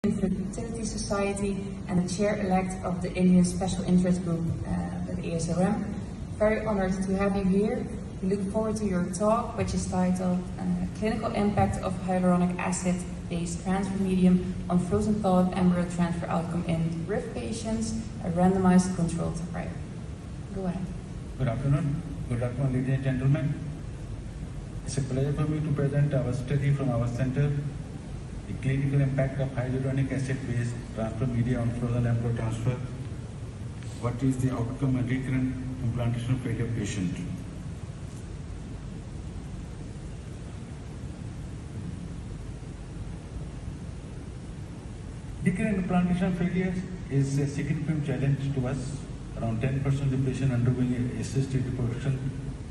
Fertility Society and the chair-elect of the Indian Special Interest Group, the ASRM. Very honored to have you here. We look forward to your talk, which is titled Clinical Impact of Hyaluronic Acid-Based Transfer Medium on Frozen Thawed Embryo Transfer Outcome in RIF patients, a randomized controlled trial. Go ahead. Good afternoon. Good afternoon, ladies and gentlemen. It's a pleasure for me to present our study from our center, the clinical impact of hyaluronic acid-based transfer media on frozen embryo transfer. What is the outcome in recurrent implantation failure patient? Recurrent implantation failure is a significant challenge to us. Around 10% of the patients undergoing assisted reproduction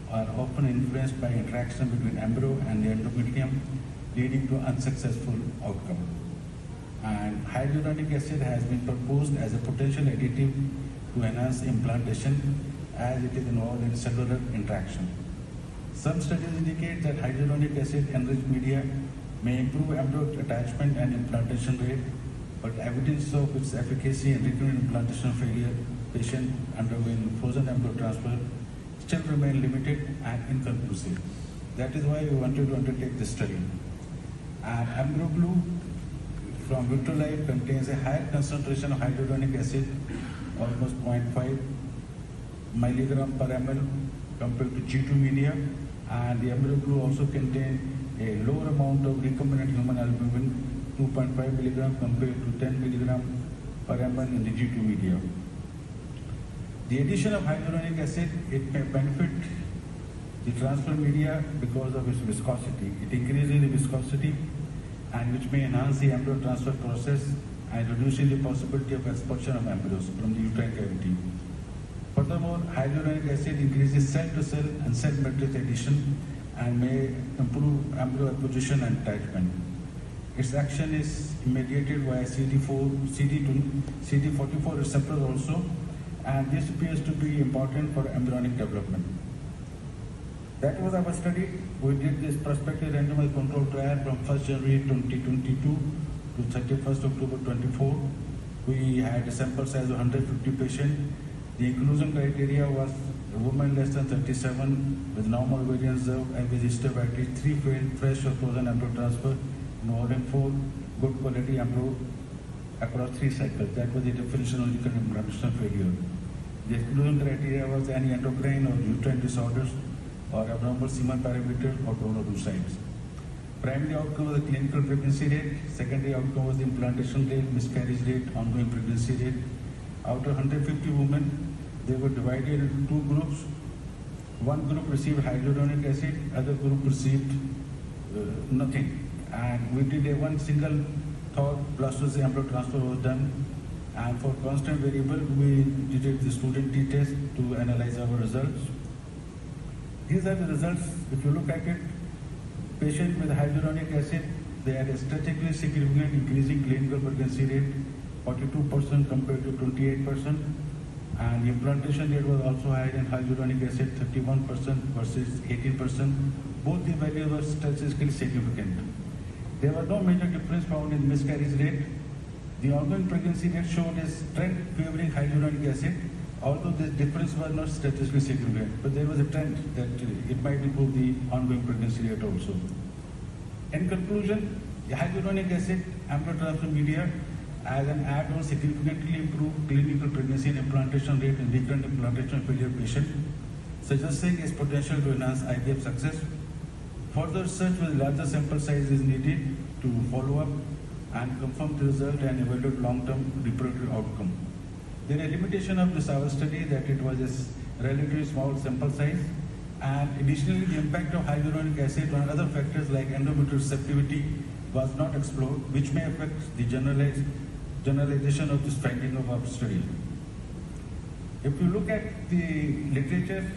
are often influenced by interaction between embryo and the endometrium, leading to unsuccessful outcome. And hyaluronic acid has been proposed as a potential additive to enhance implantation as it is involved in cellular interaction. Some studies indicate that hyaluronic acid enriched media may improve embryo attachment and implantation rate, but evidence of its efficacy in recurrent implantation failure patient undergoing frozen embryo transfer still remain limited and inconclusive. That is why we wanted to undertake this study. And EmbryoGlue from Vitrolife contains a higher concentration of hyaluronic acid, almost 0.5 milligram per ml compared to G2 media, and the EmbryoGlue also contains a lower amount of recombinant human albumin, 2.5 milligram compared to 10 milligram per ml in the G2 media. The addition of hyaluronic acid, it may benefit the transfer media because of its viscosity. It increases the viscosity and which may enhance the embryo transfer process and reducing the possibility of expulsion of embryos from the uterine cavity. Furthermore, hyaluronic acid increases cell-to-cell and cell matrix addition and may improve embryo acquisition and attachment. Its action is mediated via CD44 receptors also, and this appears to be important for embryonic development. That was our study. We did this prospective randomized controlled trial from 1st January 2022 to 31st October 24. We had a sample size of 150 patients. The inclusion criteria was a woman less than 37 with normal ovarian reserve and with hysterectomy, 3 fresh or frozen embryo transfer, involving 4 good quality embryo across 3 cycles. That was the definition of recurrent implantation failure. The exclusion criteria was any endocrine or uterine disorders or abnormal semen parameter or donor oocytes. Primary outcome was the clinical pregnancy rate. Secondary outcome was the implantation rate, miscarriage rate, ongoing pregnancy rate. Out of 150 women, they were divided into 2 groups. One group received hyaluronic acid, other group received nothing. And we did a one single thawed blastocyst embryo transfer was done. And for constant variable, we did the student t-test to analyze our results. These are the results. If you look at it, patient with hyaluronic acid, they had a statistically significant increasing clinical pregnancy rate, 42% compared to 28%. And the implantation rate was also higher in hyaluronic acid, 31% versus 18%. Both the values were statistically significant. There was no major difference found in miscarriage rate. The ongoing pregnancy rate showed a trend favoring hyaluronic acid, although this difference was not statistically significant, but there was a trend that it might improve the ongoing pregnancy rate also. In conclusion, the hyaluronic acid embryo transfer media as an add-on significantly improved clinical pregnancy and implantation rate in recurrent implantation failure patient, suggesting its potential to enhance IVF success. Further research with larger sample size is needed to follow up and confirm the result and evaluate long-term reproductive outcome. There is a limitation of this our study that it was a relatively small sample size, and additionally the impact of hyaluronic acid on other factors like endometrial receptivity was not explored, which may affect the generalization of this finding of our study. If you look at the literature,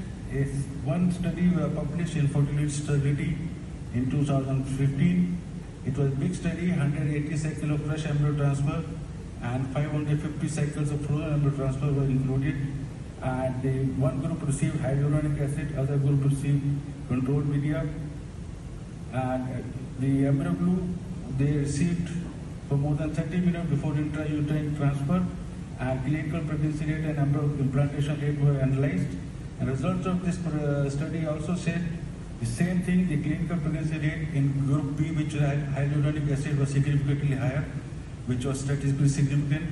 one study published in Fertility Stability in 2015. It was a big study, 180 cycles of fresh embryo transfer and 550 cycles of frozen embryo transfer were included. And one group received hyaluronic acid, other group received controlled media. And the EmbryoGlue, they received for more than 30 minutes before intrauterine transfer, and clinical pregnancy rate and embryo implantation rate were analyzed. And results of this study also said the same thing. The clinical pregnancy rate in group B, which had hyaluronic acid, was significantly higher, which was statistically significant.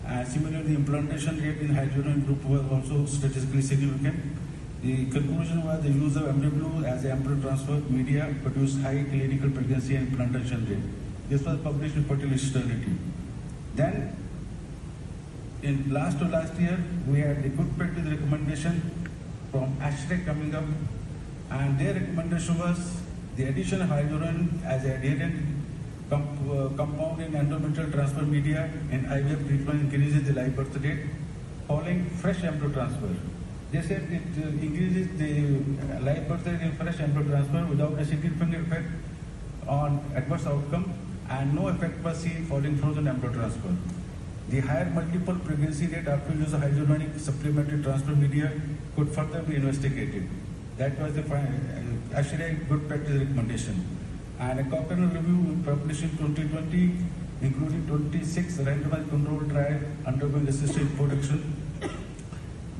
And similarly, the implantation rate in hyaluronic group was also statistically significant. The conclusion was the use of embryo as an embryo transfer media produced high clinical pregnancy and implantation rate. This was published in Fertility Sterility. Then, in last year, we had the good practice recommendation from ASHRAE coming up, and their recommendation was the addition of hyaluron as an adherent compound in endometrial transfer media in IVF treatment increases the live birth rate following fresh embryo transfer. They said it increases the live birth rate in fresh embryo transfer without a significant effect on adverse outcome, and no effect was seen following frozen embryo transfer. The higher multiple pregnancy rate after use of hyaluronic supplementary transfer media could further be investigated. That was the ASHRAE good practice recommendation. And a Cochrane review published in 2020, including 26 randomized controlled trials undergoing assisted reproduction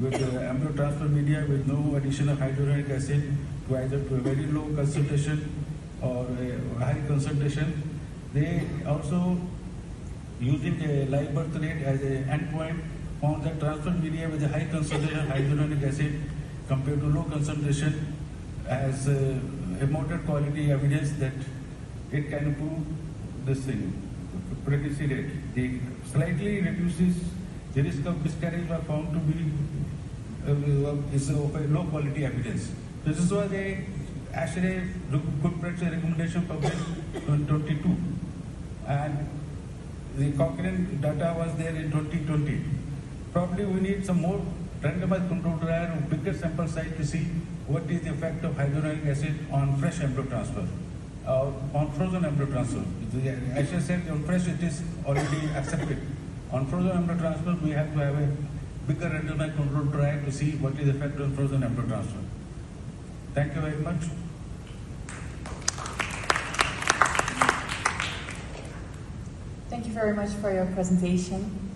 with embryo transfer media with no addition of hyaluronic acid to either to a very low concentration or a high concentration. They also, using a live birth rate as an endpoint, found that transfer media with a high concentration of hyaluronic acid compared to low concentration as a moderate quality evidence that it can improve this thing, pregnancy rate. It slightly reduces the risk of miscarriage was found to be is of a low quality evidence. This is why the ASHRAE good practice recommendation published in 2022, and the Cochrane data was there in 2020. Probably we need some more randomized controlled trial or bigger sample size to see what is the effect of hyaluronic acid on fresh embryo transfer, on frozen embryo transfer. As I said, on fresh it is already accepted. On frozen embryo transfer, we have to have a bigger randomized controlled trial to see what is the effect on frozen embryo transfer. Thank you very much. Thank you very much for your presentation.